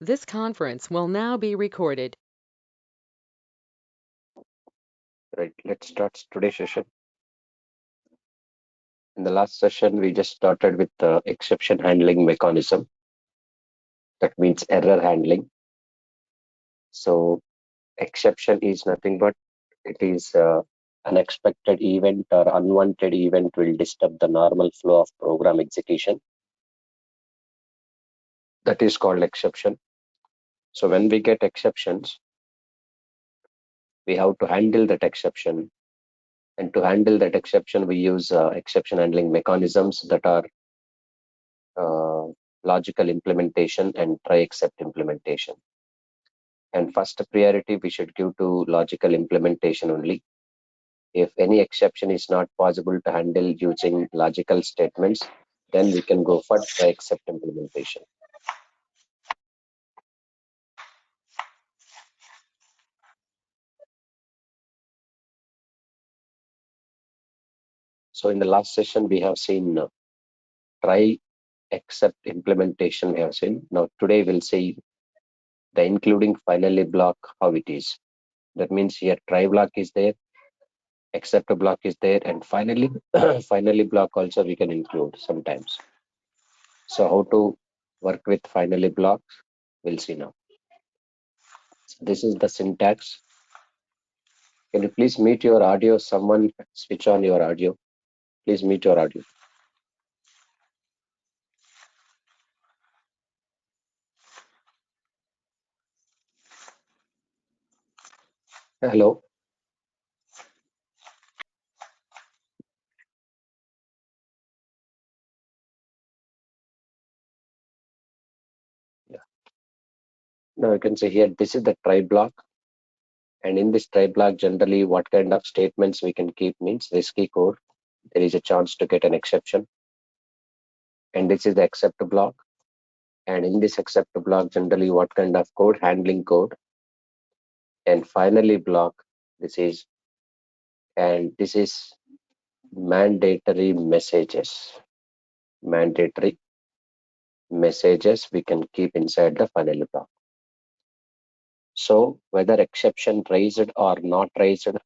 This conference will now be recorded. Right, let's start today's session. In the last session, we just started with the exception handling mechanism. That means error handling. So exception is nothing but it is unexpected event or unwanted event will disturb the normal flow of program execution. That is called exception. So when we get exceptions, we have to handle that exception. And to handle that exception, we use exception handling mechanisms that are logical implementation and try except implementation. And first priority we should give to logical implementation only. If any exception is not possible to handle using logical statements, then we can go for try except implementation. So in the last session, we have seen try except implementation we have seen. Now today we'll see the including finally block, how it is. That means here try block is there, except block is there, and finally finally block also we can include sometimes. So how to work with finally blocks, we'll see now. This is the syntax. Can you please mute your audio? Someone switch on your audio. Please mute your audio. Hello. Yeah. Now you can see here, this is the try block. And in this try block, generally what kind of statements we can keep means risky code. There is a chance to get an exception. And this is the accept block. And in this accept block, generally what kind of code? Handling code. And finally block, this is mandatory messages. Mandatory messages we can keep inside the finally block. So whether exception raised or not raised,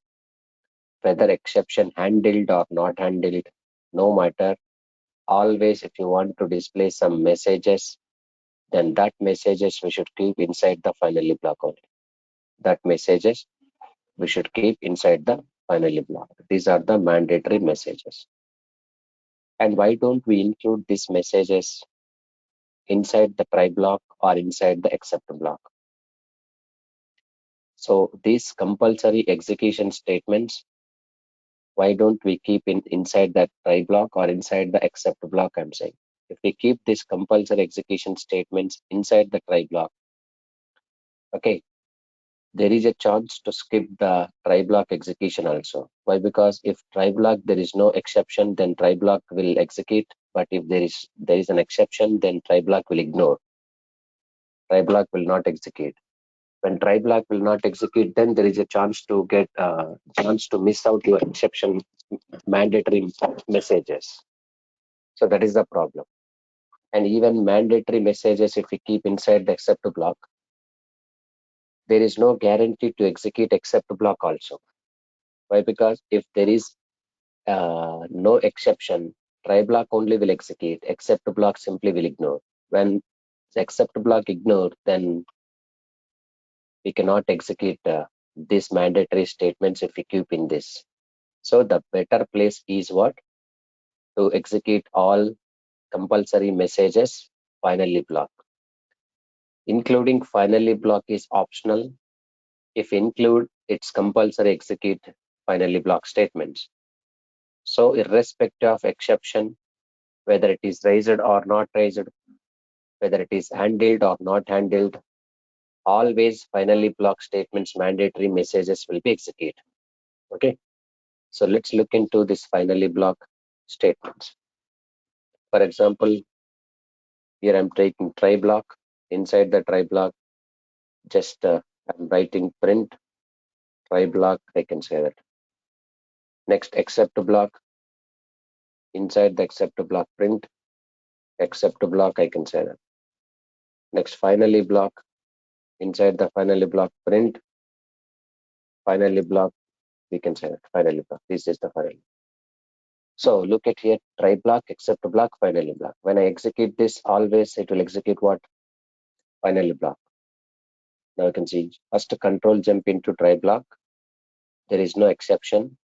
whether exception handled or not handled, no matter, always if you want to display some messages, then that messages we should keep inside the finally block only. That messages we should keep inside the finally block. These are the mandatory messages. And why don't we include these messages inside the try block or inside the accept block? So these compulsory execution statements, why don't we keep inside that try block or inside the accept block? I'm saying if we keep these compulsory execution statements inside the try block, okay, there is a chance to skip the try block execution also. Why? Because if try block there is no exception, then try block will execute. But if there is an exception, then try block will ignore. Try block will not execute. When try block will not execute, then there is a chance to get chance to miss out your exception mandatory messages. So that is the problem. And even mandatory messages, if we keep inside the accept block, there is no guarantee to execute accept block also. Why? Because if there is no exception, try block only will execute, accept block simply will ignore. When the accept block ignore, then we cannot execute these mandatory statements if we keep in this. So the better place is what? To execute all compulsory messages finally block. Including finally block is optional. If include, it's compulsory execute finally block statements. So irrespective of exception, whether it is raised or not raised, whether it is handled or not handled, always finally block statements mandatory messages will be executed. Okay. So let's look into this finally block statements. For example, here I'm taking try block. Inside the try block, just I'm writing print try block, I can say that. Next, accept block. Inside the accept block, print accept block, I can say that. Next, finally block. Inside the finally block, print finally block. We can say that finally block. This is the finally. So look at here, try block, except block, finally block. When I execute this, always it will execute what? Finally block. Now you can see first control jump into try block. There is no exception.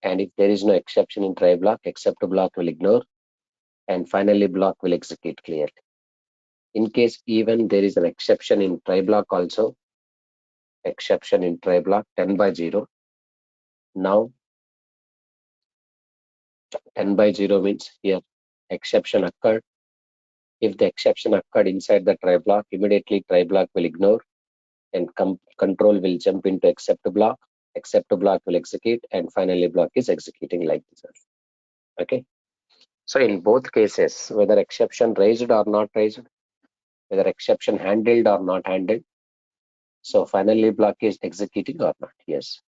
And if there is no exception in try block, except block will ignore, and finally block will execute clearly. In case even there is an exception in try block also, exception in try block 10 by 0. Now 10 by 0 means here exception occurred. If the exception occurred inside the try block, immediately try block will ignore and control will jump into except block will execute, and finally block is executing like this. Okay. So in both cases, whether exception raised or not raised, whether exception handled or not handled, so finally block is executing or not. Yes.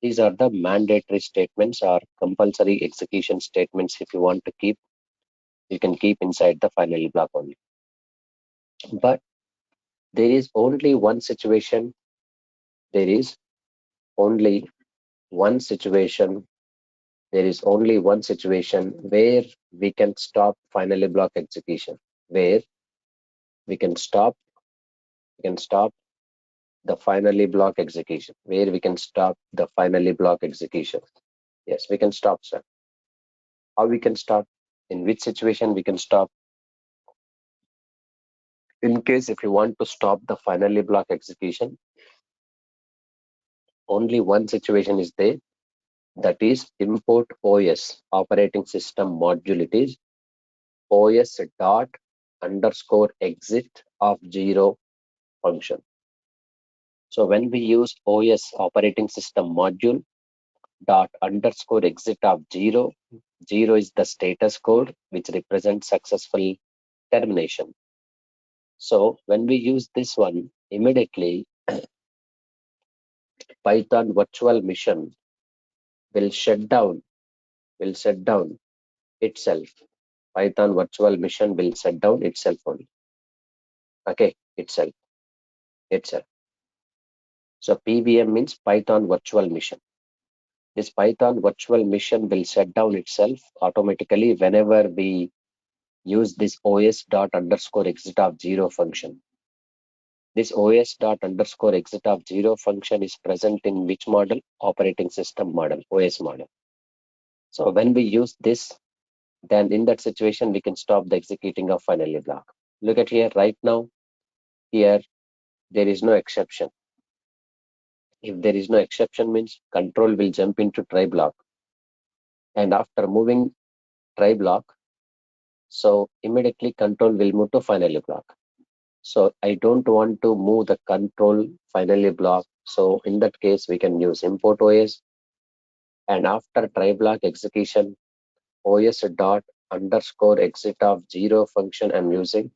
These are the mandatory statements or compulsory execution statements. If you want to keep, you can keep inside the finally block only. But there is only one situation. There is only one situation. There is only one situation where we can stop finally block execution. Where we can stop the finally block execution. Where we can stop the finally block execution. Yes, we can stop, sir. How we can stop? In which situation we can stop? In case if you want to stop the finally block execution, only one situation is there, that is import OS operating system module. It is OS dot underscore exit of 0 function. So when we use OS operating system module dot underscore exit of 0, 0 is the status code which represents successful termination. So when we use this one, immediately Python virtual machine will shut down itself. Python virtual machine will shut down itself only. Okay, itself. So PVM means Python virtual machine. This Python virtual machine will shut down itself automatically whenever we use this OS dot underscore exit of 0 function. This OS dot underscore exit of 0 function is present in which model? Operating system model, OS model. So when we use this, then in that situation, we can stop the executing of finally block. Look at here right now. Here, there is no exception. If there is no exception means control will jump into try block. And after moving try block, so immediately control will move to finally block. So I don't want to move the control finally block. So in that case, we can use import OS. And after try block execution, OS dot underscore exit of 0 function I'm using.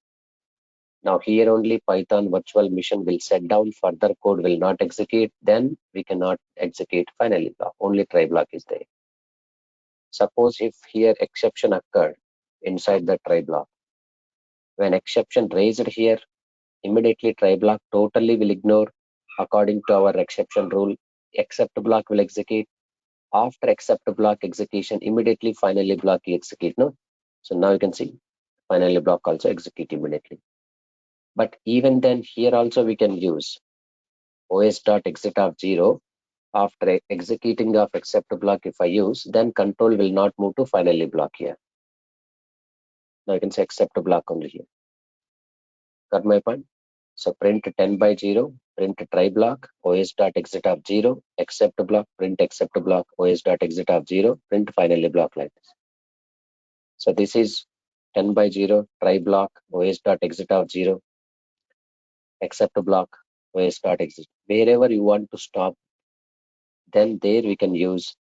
Now here only Python virtual machine will shut down, further code will not execute, then we cannot execute finally block, only try block is there. Suppose if here exception occurred inside the try block, when exception raised here, immediately try block totally will ignore according to our exception rule, except block will execute. After except block execution, immediately finally block execute, no? So now you can see finally block also execute immediately. But even then here also we can use OS dot exit of 0. After executing of except block, if I use, then control will not move to finally block here. Now you can say except block only here. Got my point? So print 10 by 0, print try block, OS dot exit of 0, except block, print except block, OS dot exit of 0, print finally block like this. So this is 10 by 0, try block, OS dot exit of 0, except block, OS dot exit. Wherever you want to stop, then there we can use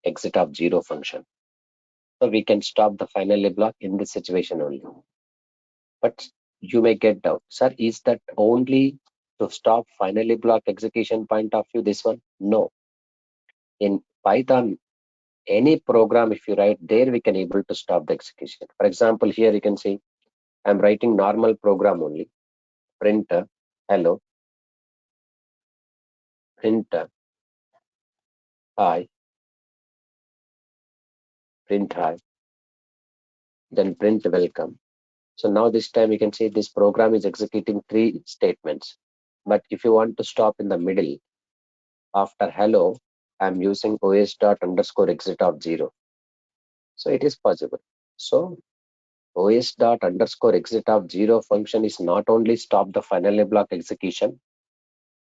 exit of 0 function. So we can stop the finally block in this situation only. But you may get doubt, sir, is that only to stop finally block execution point of view, this one? No. In Python, any program if you write there, we can able to stop the execution. For example, here you can see I'm writing normal program only. print hello, print hi, print hi, then print welcome. So now this time you can see this program is executing three statements. But if you want to stop in the middle, after hello, I'm using os dot underscore exit of 0. So it is possible. So os dot underscore exit of 0 function is not only stop the finally block execution,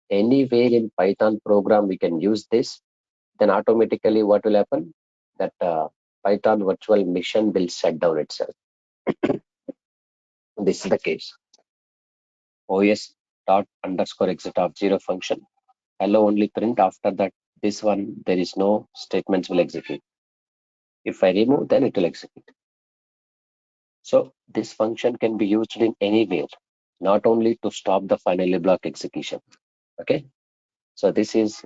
anywhere in Python program we can use this, then automatically what will happen? That Python virtual machine will shut down itself. This is the case. os dot underscore exit of 0 function. Hello only print. After that, this one, there is no statements will execute. If I remove, then it will execute. So this function can be used in anywhere, not only to stop the finally block execution. Okay. So this is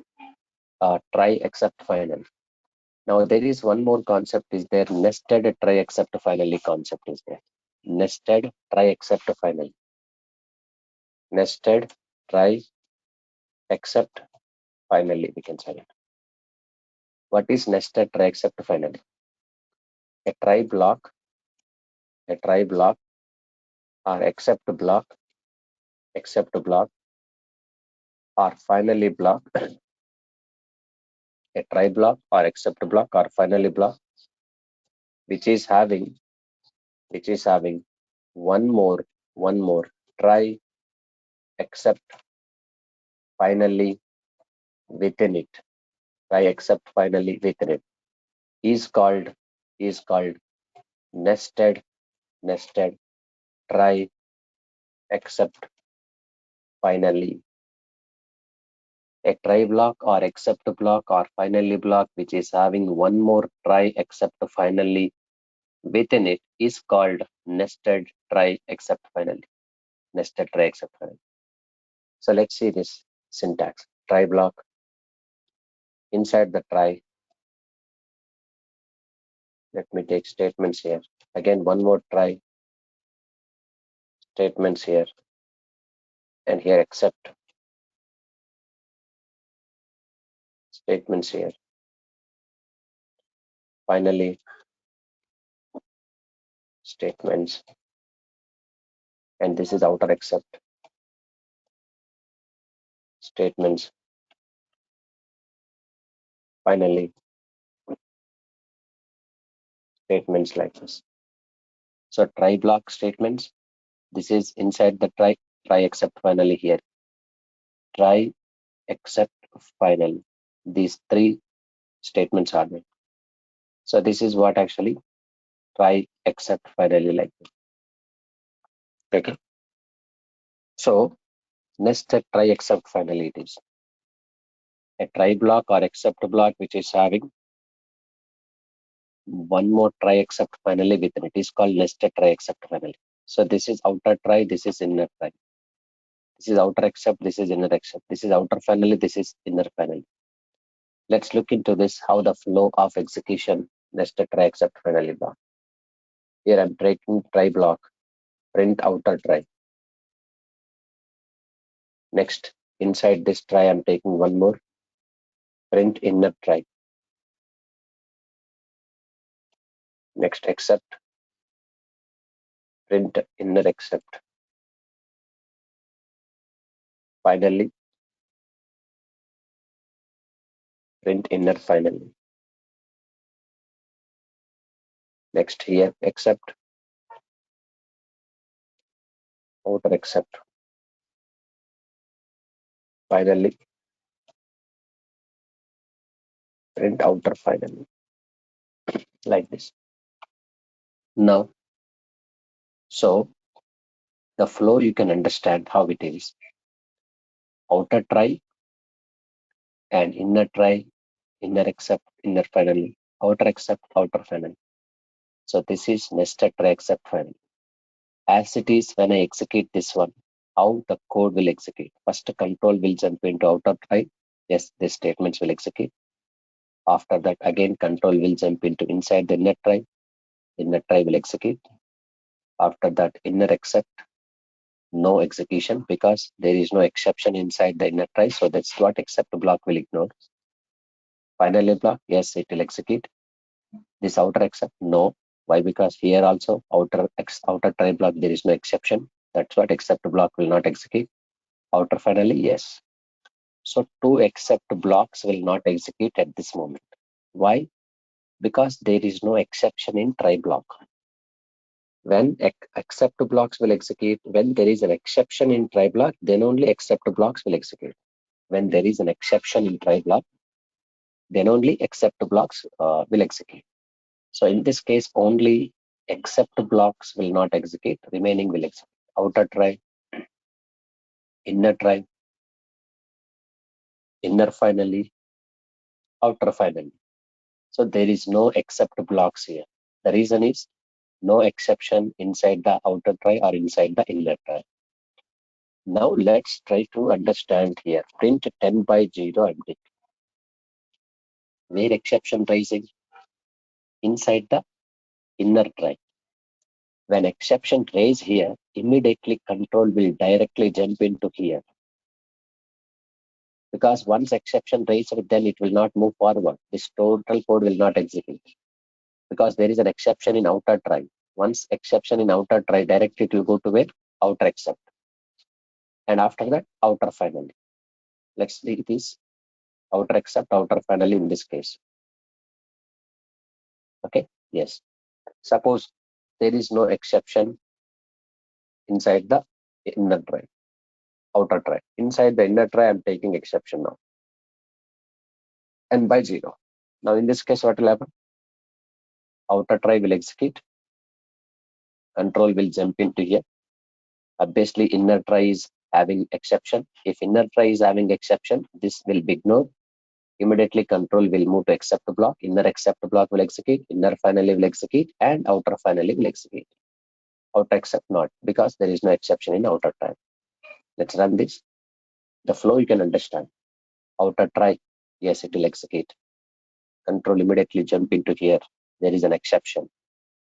try except final. Now there is one more concept is there, nested try except finally concept is there. Nested try except finally. Nested try except finally, we can say it. What is nested try except finally? A try block or except block or finally block, a try block or except block or finally block, which is having one more try except finally within it. Try except finally within it is called nested try except finally. A try block or except block or finally block which is having one more try except finally within it is called nested try except finally. Nested try except finally. So let's see this syntax. Try block, inside the try, let me take statements here. Again, one more try, statements here, and here except, statements here. Finally, statements, and this is outer except, statements. Finally, statements like this. So try block statements. This is inside the try except finally here. Try except finally. These three statements are there. So this is what actually try except finally like this. Okay. So nested try except finally it is. A try block or except block which is having one more try except finally within it is called nested try except finally. So this is outer try, this is inner try. This is outer except, this is inner except. This is outer finally, this is inner finally. Let's look into this, how the flow of execution nested try except finally block. Here I'm taking try block, print outer try. Next, inside this try, I'm taking one more, print inner try. Next, except, print inner except. Finally, print inner finally. Next here, except, outer except. Finally, print outer finally. Like this. Now, so the flow you can understand how it is. Outer try and inner try, inner except, inner finally, outer except, outer finally. So this is nested try except finally. As it is when I execute this one, how the code will execute. First control will jump into outer try. Yes, these statements will execute. After that, again control will jump into inside the inner try. Inner try will execute. After that, inner except. no execution because there is no exception inside the inner try. So that's what except block will ignore. Finally block, yes, it will execute. This outer except, no. Why? Because here also outer try block there is no exception. That's what except block will not execute. Outer finally, yes. So two except blocks will not execute at this moment. Why? Because there is no exception in try block. When except blocks will execute, when there is an exception in try block, then only except blocks will execute. When there is an exception in try block, then only except blocks will execute. So in this case, only except blocks will not execute, remaining will execute. Outer try, inner try, inner finally, outer finally. So there is no except blocks here. The reason is no exception inside the outer try or inside the inner try. Now let's try to understand here. Print 10 by 0 empty. Where exception rising? Inside the inner try. When exception raise here, immediately control will directly jump into here. Because once exception raised, then it will not move forward. This total code will not execute. Because there is an exception in outer try. Once exception in outer try, directly it will go to where? Outer except. And after that, outer finally. Let's see this outer except, outer finally in this case. Okay, yes. Suppose there is no exception inside the inner try, outer try. Inside the inner try, I'm taking exception now. And by 0. Now in this case, what will happen? Outer try will execute. Control will jump into here. Obviously, inner try is having exception. If inner try is having exception, this will be ignored. Immediately control will move to accept block. Inner accept block will execute. Inner finally will execute. And outer finally will execute. Outer accept not, because there is no exception in outer try. Let's run this. The flow you can understand. Outer try, yes, it will execute. Control immediately jump into here. There is an exception.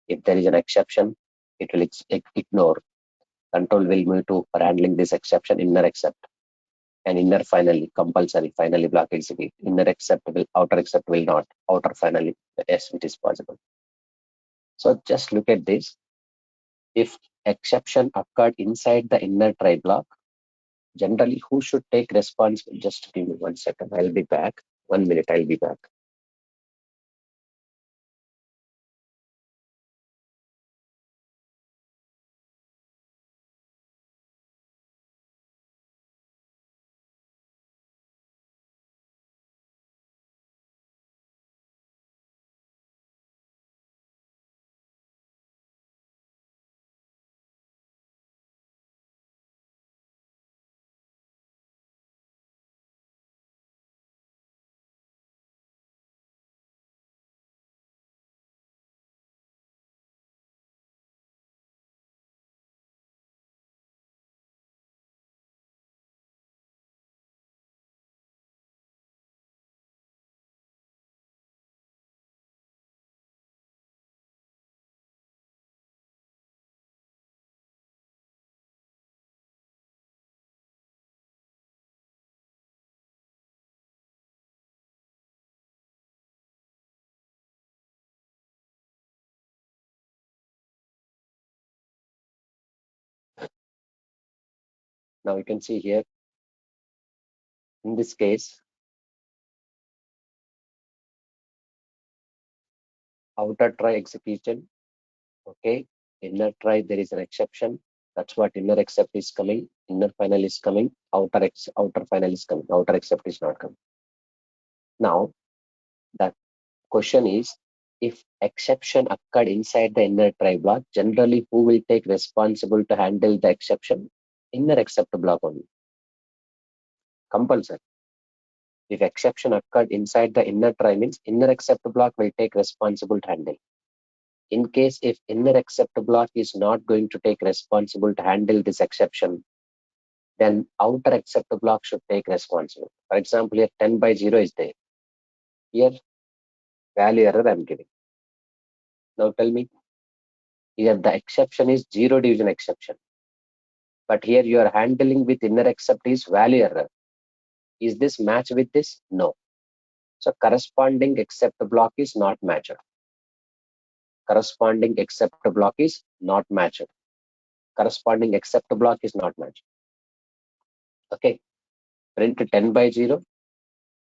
If there is an exception, it will ignore. Control will move to for handling this exception, inner accept. And inner finally, compulsory, finally block execute. Inner accept will, outer accept will not. Outer finally, yes, it is possible. So just look at this. If exception occurred inside the inner try block, generally who should take responsibility? Just give me 1 second. I'll be back. 1 minute, I'll be back. Now you can see here, in this case, outer try execution, okay. Inner try, there is an exception. That's what inner accept is coming. Inner final is coming. Outer final is coming. Outer accept is not coming. Now, the question is, if exception occurred inside the inner try block, generally who will take responsible to handle the exception? Inner accept block only. Compulsory. If exception occurred inside the inner try means inner accept block will take responsible to handle. In case if inner accept block is not going to take responsible to handle this exception, then outer accept block should take responsible. For example, here 10 by 0 is there. Here value error I'm giving. Now tell me, here the exception is 0 division exception. But here you are handling with inner except is value error. Is this match with this? No. So corresponding except block is not matched. Corresponding except block is not matched. Corresponding except block is not matched. Okay. Print 10 by 0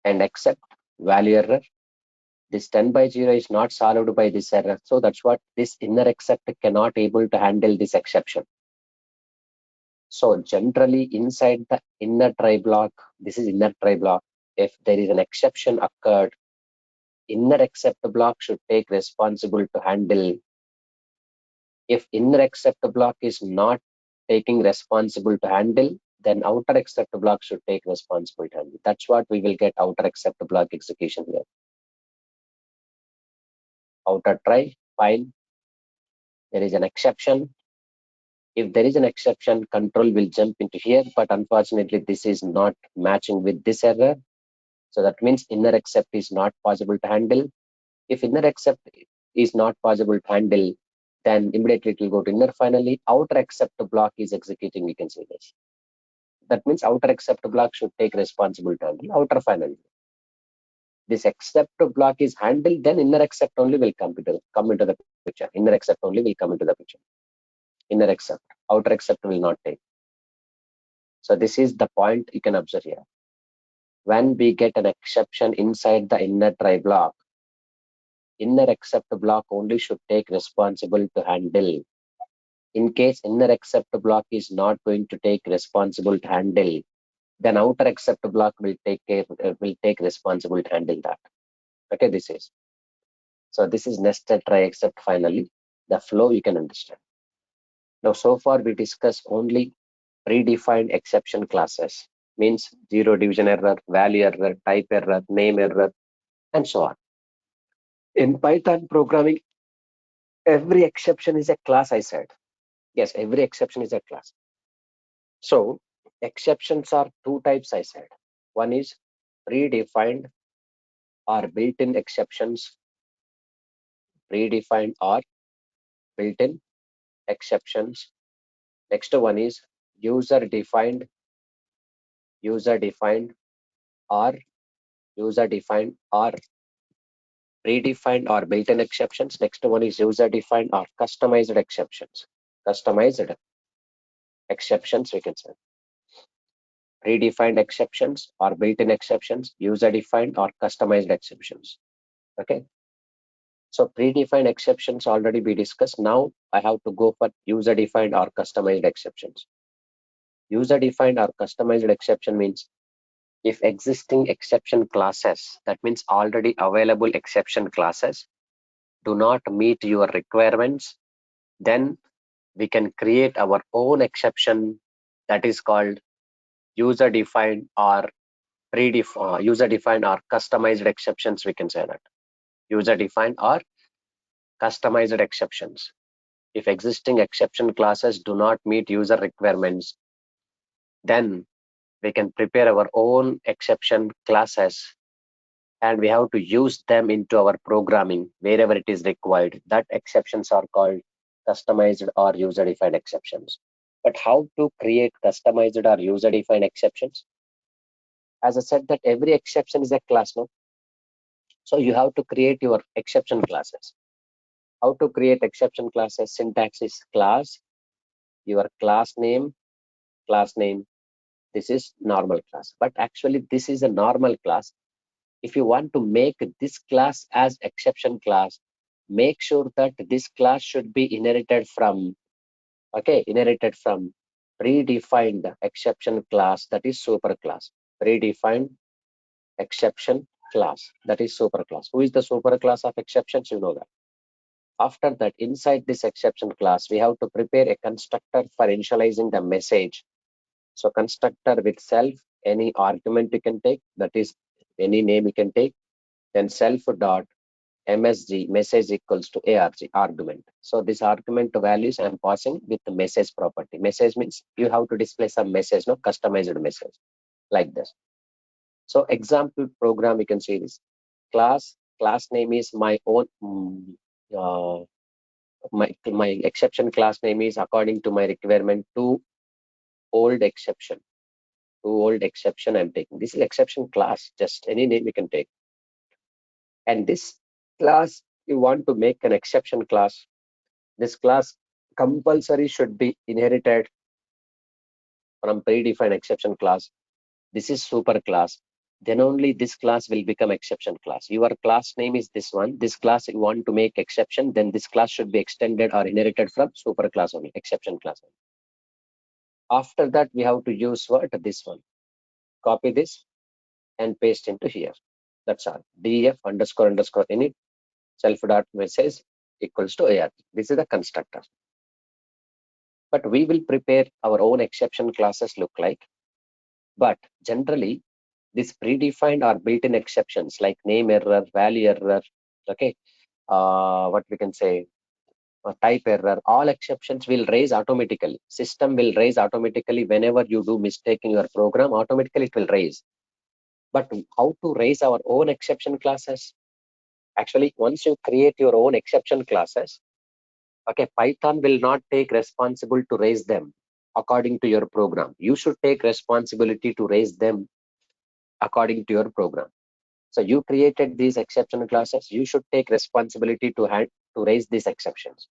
and accept value error. This 10 by 0 is not solved by this error. So that's what this inner except cannot able to handle this exception. So generally inside the inner try block, this is inner try block. If there is an exception occurred, inner except block should take responsible to handle. If inner except block is not taking responsible to handle, then outer except block should take responsible to handle. That's what we will get outer except block execution here. Outer try, fine. There is an exception. If there is an exception, control will jump into here, but unfortunately this is not matching with this error. So that means inner except is not possible to handle. If inner except is not possible to handle, then immediately it will go to inner finally. Outer except block is executing, we can say this. That means outer except block should take responsible to handle outer finally. This except block is handled, then inner except only will come into the picture. Inner except only will come into the picture. Inner except, outer except will not take. So this is the point you can observe here. When we get an exception inside the inner try block, inner except block only should take responsible to handle. In case inner except block is not going to take responsible to handle, then outer except block will take responsible to handle that. Okay, this is. So this is nested try except finally. The flow you can understand. Now so far we discussed only predefined exception classes, means zero division error, value error, type error, name error, and so on. In Python programming, every exception is a class, I said. Yes, every exception is a class. So exceptions are two types, I said. One is predefined or built-in exceptions. Predefined or built-in exceptions. Next one is user-defined or user-defined or predefined or built-in exceptions. Next one is user-defined or customized exceptions. Customized exceptions, we can say. Predefined exceptions or built-in exceptions, user-defined or customized exceptions. Okay. So predefined exceptions already we discussed. Now I have to go for user-defined or customized exceptions. User-defined or customized exception means if existing exception classes, that means already available exception classes, do not meet your requirements, then we can create our own exception that is called user-defined or user-defined or customized exceptions, we can say that. User-defined or customized exceptions. If existing exception classes do not meet user requirements, then we can prepare our own exception classes and we have to use them into our programming wherever it is required. That exceptions are called customized or user-defined exceptions. But how to create customized or user-defined exceptions? As I said that every exception is a class, no? So you have to create your exception classes. How to create exception classes? Syntax is class, your class name. This is normal class, but actually this is a normal class. If you want to make this class as exception class, make sure that this class should be inherited from predefined exception class, that is super class. Predefined exception class, that is super class. Who is the super class of exceptions? You know that. After that, inside this exception class, we have to prepare a constructor for initializing the message. So constructor with self, any argument you can take, that is any name you can take, then self dot msg, message equals to arg, argument. So this argument values I'm passing with the message property. Message means you have to display some message, no, customized message like this. So example program, you can see this class name is my own my exception class name is according to my requirement to old exception. To old exception I'm taking. This is exception class, just any name you can take. And this class, you want to make an exception class. This class compulsory should be inherited from predefined exception class. This is super class. Then only this class will become exception class. Your class name is this one. This class you want to make exception, then this class should be extended or inherited from super class only, exception class only. After that, we have to use what? This one. Copy this and paste into here. That's all. def underscore underscore init self dot message equals to AR. This is the constructor. But we will prepare our own exception classes look like. But generally, these predefined or built-in exceptions like name error, value error, okay, what we can say, type error, all exceptions will raise automatically. System will raise automatically whenever you do mistake in your program, automatically it will raise. But how to raise our own exception classes? Actually, once you create your own exception classes, okay, Python will not take responsible to raise them according to your program. You should take responsibility to raise them according to your program. So you created these exception classes. You should take responsibility to raise these exceptions.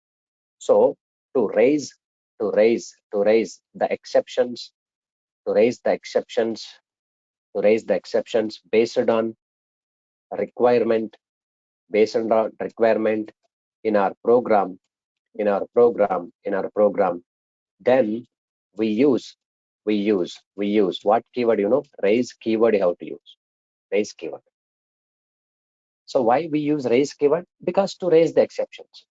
So to raise the exceptions, to raise the exceptions, to raise the exceptions based on requirement, based on requirement in our program, then we use what keyword, raise keyword you have to use, raise keyword. So why we use raise keyword? Because to raise the exceptions.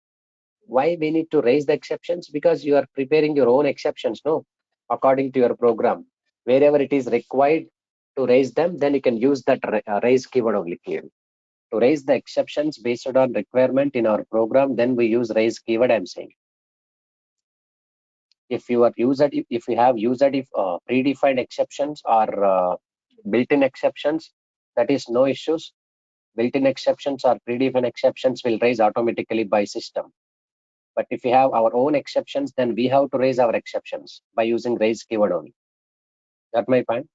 Why we need to raise the exceptions? Because you are preparing your own exceptions, no, according to your program. Wherever it is required to raise them, then you can use that raise keyword only here. To raise the exceptions based on requirement in our program, then we use raise keyword, I'm saying. If you have used if predefined exceptions or built-in exceptions, that is no issues. Built-in exceptions or predefined exceptions will raise automatically by system. But if we have our own exceptions, then we have to raise our exceptions by using raise keyword only. Got my point?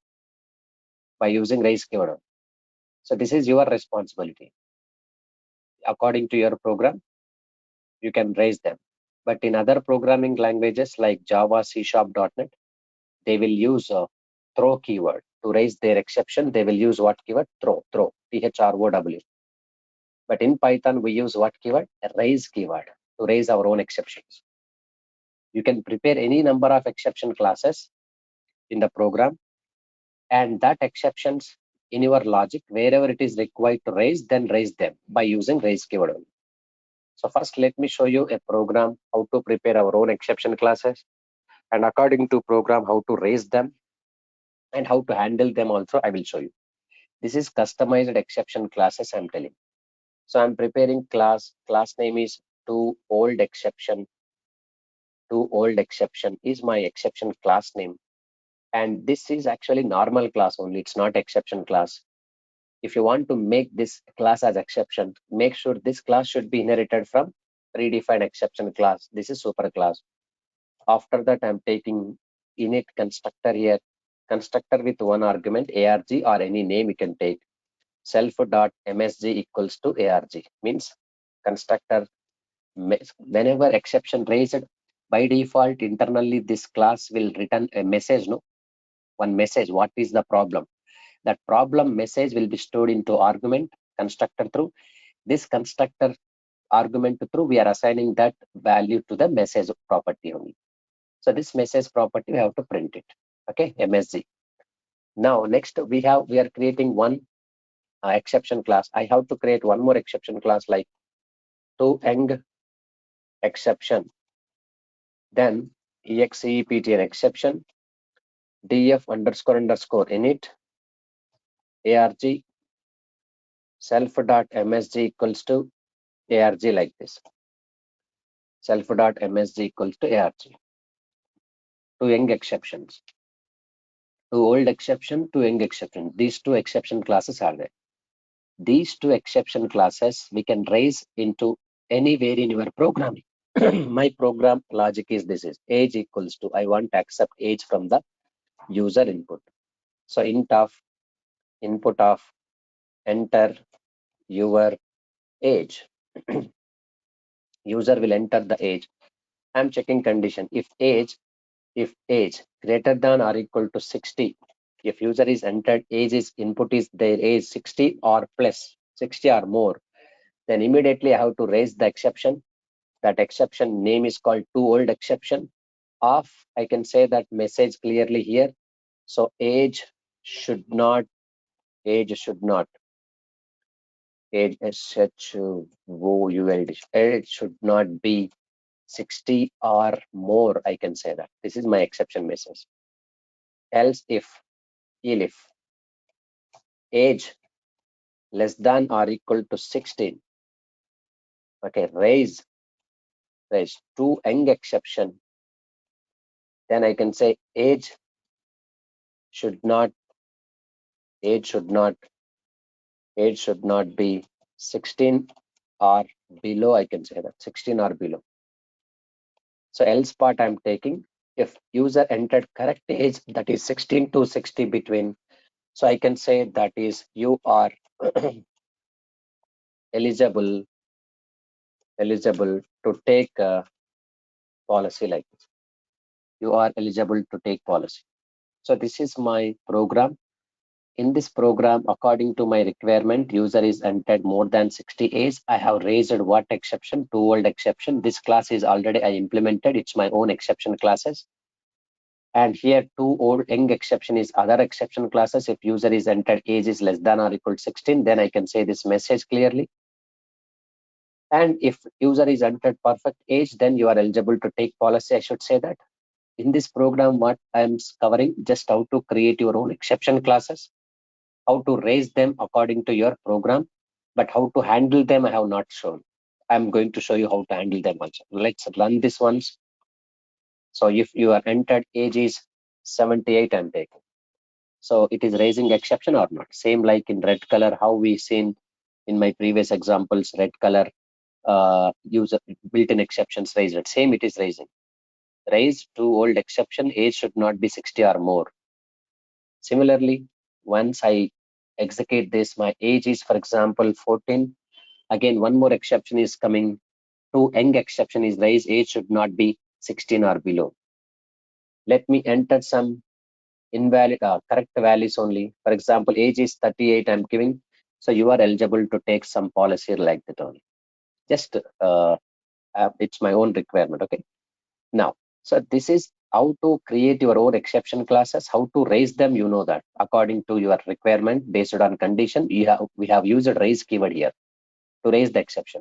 By using raise keyword only. So this is your responsibility. According to your program, you can raise them. But in other programming languages like Java, C#, .NET, they will use a throw keyword to raise their exception. They will use what keyword? Throw, THROW. But in Python, we use what keyword? A raise keyword to raise our own exceptions. You can prepare any number of exception classes in the program, and that exceptions in your logic, wherever it is required to raise, then raise them by using raise keyword only. So first, let me show you a program how to prepare our own exception classes, and according to program how to raise them and how to handle them also I will show you. This is customized exception classes I'm telling. So I'm preparing class name is to old exception. To old exception is my exception class name, and this is actually normal class only, it's not exception class. If you want to make this class as exception, make sure this class should be inherited from predefined exception class. This is super class. After that, I'm taking init constructor here, constructor with one argument, arg, or any name you can take. Self.msg equals to arg means constructor. Whenever exception raised, by default internally this class will return a message, no, one message. What is the problem? That problem message will be stored into argument constructor through this constructor argument through. We are assigning that value to the message property only. So this message property we have to print it. Okay, msg. Now next we are creating one exception class. I have to create one more exception class like to end exception, then exceptn exception, def underscore underscore init arg self.msg equals to arg, like this. Self.msg equals to arg. To young exceptions, to old exception, to young exception. These two exception classes are there. These two exception classes we can raise into anywhere in your programming. My program logic is this: is age equals to, I want to accept age from the user input. So int of input of enter your age. User will enter the age. I'm checking condition. If age greater than or equal to 60, if user is entered age is input is their age 60 or plus 60 or more, then immediately I have to raise the exception. That exception name is called too old exception. Of, I can say that message clearly here. So age should not, age should not, age SHOULD, age should not be 60 or more. I can say that. This is my exception message. Else if age less than or equal to 16, okay, raise to young exception, then I can say should not age should not age should not be 16 or below. I can say that 16 or below. So else part I'm taking, if user entered correct age, that is 16 to 60 between, so I can say that is you are eligible to take a policy like this. You are eligible to take policy. So this is my program. In this program, according to my requirement, user is entered more than 60 age. I have raised what exception? Too old exception. This class is already I implemented. It's my own exception classes. And here too old young exception is other exception classes. If user is entered age is less than or equal to 16, then I can say this message clearly. And if user is entered perfect age, then you are eligible to take policy. I should say that. In this program, what I'm covering, just how to create your own exception classes, how to raise them according to your program, but how to handle them I have not shown. I'm going to show you how to handle them also. Let's run this once. So if your entered age is 78, I'm taking. So it is raising exception or not? Same like in red color, how we seen in my previous examples, red color user built-in exceptions raised. Same it is raising. Raise to old exception, age should not be 60 or more. Similarly, once I execute this, my age is, for example, 14. Again, one more exception is coming. To young exception is raised, age should not be 16 or below. Let me enter some invalid correct values only. For example, age is 38, I'm giving. So you are eligible to take some policy like that only. Just it's my own requirement. Okay. Now, so this is how to create your own exception classes, how to raise them, you know that. According to your requirement, based on condition, we have used a raise keyword here to raise the exception.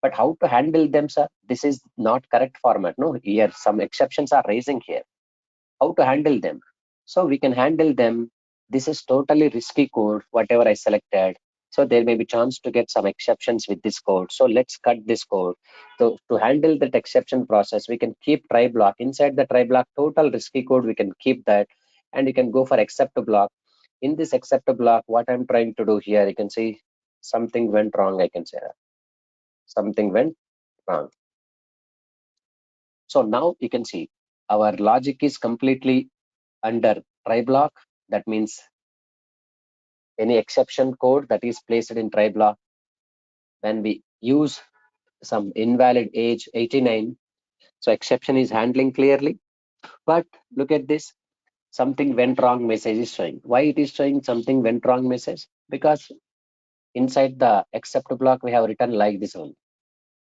But how to handle them, sir? This is not correct format. No, here some exceptions are raising here. How to handle them? So we can handle them. This is totally risky code, whatever I selected. So there may be chance to get some exceptions with this code. So let's cut this code. So to handle that exception process, we can keep try block. Inside the try block, total risky code, we can keep that. And you can go for except block. In this except block, what I'm trying to do here, you can see something went wrong, I can say that. Something went wrong. So now you can see our logic is completely under try block. That means any exception code that is placed in try block, when we use some invalid age 89, so exception is handling clearly. But look at this, something went wrong message is showing. Why it is showing something went wrong message? Because inside the except block we have written like this one.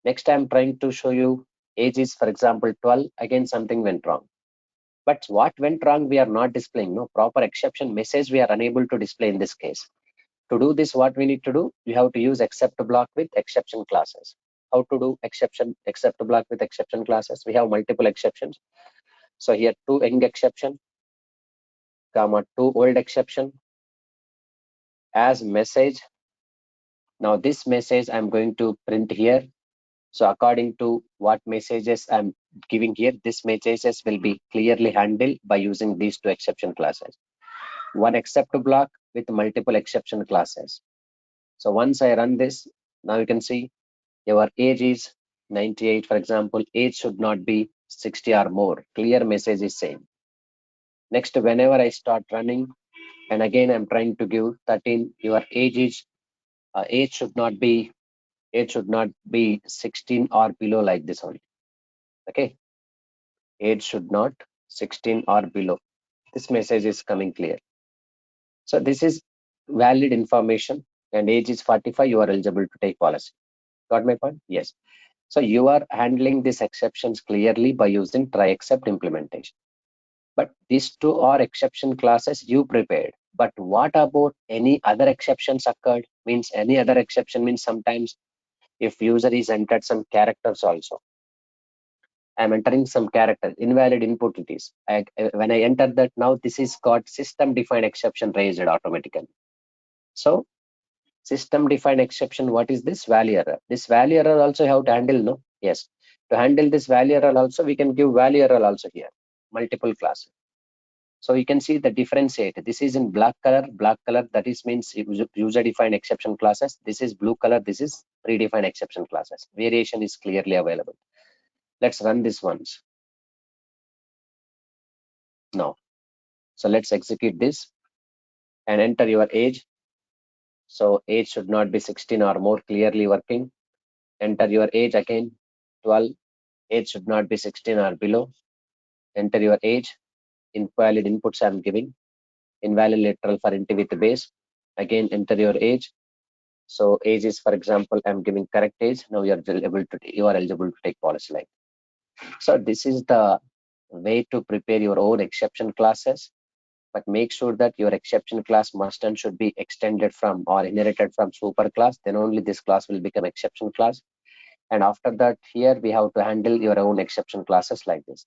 Next I'm trying to show you age is, for example, 12. Again something went wrong. But what went wrong we are not displaying. No proper exception message we are unable to display in this case. To do this, what we need to do, we have to use except block with exception classes. How to do except block with exception classes? We have multiple exceptions. So here two young exception, comma two old exception as message. Now this message I'm going to print here. So according to what messages I'm giving here, this messages will be clearly handled by using these two exception classes. One except block with multiple exception classes. So once I run this, now you can see your age is 98, for example, age should not be 60 or more. Clear message is saying. Next, whenever I start running, and again I'm trying to give 13, your age should not be 16 or below, like this only. Okay, age should not 16 or below. This message is coming clear. So this is valid information, and age is 45, you are eligible to take policy. Got my point? Yes. So you are handling these exceptions clearly by using try except implementation. But these two are exception classes you prepared. But what about any other exceptions occurred? Means any other exception means sometimes if user is entered some characters also. I'm entering some character, invalid input it is. When I enter that, now this is got system defined exception raised automatically. So system defined exception, what is this? Value error. This value error also have to handle, no? Yes. To handle this value error also, we can give value error also here, multiple classes. So you can see the differentiate. This is in black color. Black color, that is means user defined exception classes. This is blue color. This is predefined exception classes. Variation is clearly available. Let's run this once. Now, so let's execute this and enter your age. So age should not be 16 or more, clearly working. Enter your age again, 12. Age should not be 16 or below. Enter your age. Invalid inputs I'm giving. Invalid literal for int with base. Again, enter your age. So age is, for example, I'm giving correct age. Now you are eligible to take policy line. So this is the way to prepare your own exception classes. But make sure that your exception class must and should be extended from or inherited from super class. Then only this class will become exception class. And after that, here we have to handle your own exception classes like this.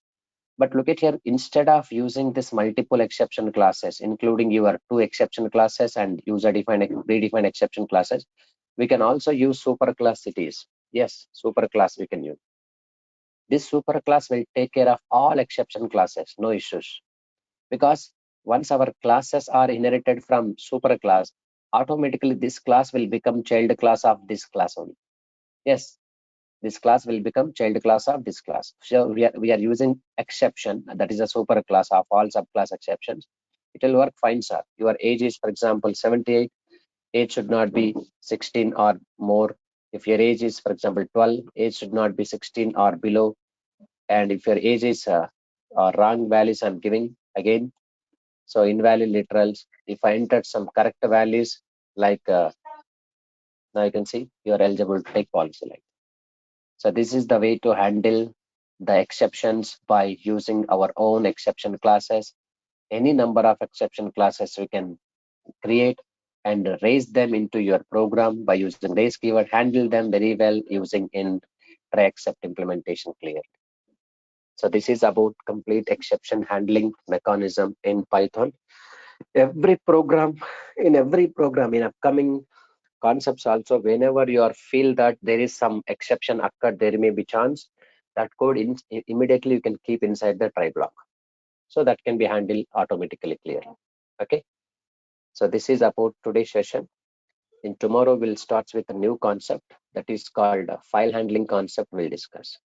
But look at here, instead of using this multiple exception classes, including your two exception classes and user defined predefined exception classes, we can also use superclass cities. Yes, superclass we can use. This superclass will take care of all exception classes, no issues. Because once our classes are inherited from superclass, automatically this class will become child class of this class only. Yes, this class will become child class of this class. So we are using exception, that is a super class of all subclass exceptions. It will work fine, sir. Your age is, for example, 78. Age should not be 16 or more. If your age is, for example, 12, age should not be 16 or below. And if your age is wrong values, I'm giving again. So invalid literals. If I entered some correct values, like now you can see you are eligible to take policy line. So this is the way to handle the exceptions by using our own exception classes. Any number of exception classes we can create and raise them into your program by using raise keyword, handle them very well using in try except implementation clearly. So this is about complete exception handling mechanism in Python. Every program, in upcoming concepts also, whenever you are feel that there is some exception occurred, there may be chance that code immediately you can keep inside the try block. So that can be handled automatically clearly. Okay. So this is about today's session. In tomorrow, we'll start with a new concept that is called file handling concept we'll discuss.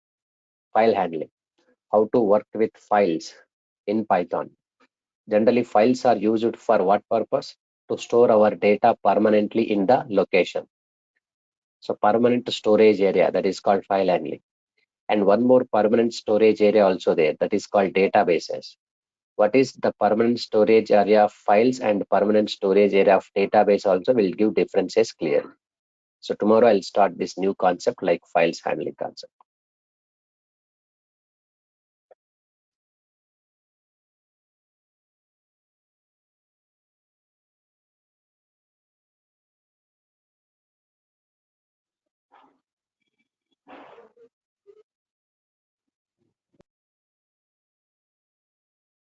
File handling, how to work with files in Python. Generally, files are used for what purpose? To store our data permanently in the location. So permanent storage area, that is called file handling. And one more permanent storage area also there, that is called databases. What is the permanent storage area of files and permanent storage area of database also will give differences clearly. So tomorrow I'll start this new concept like files handling concept.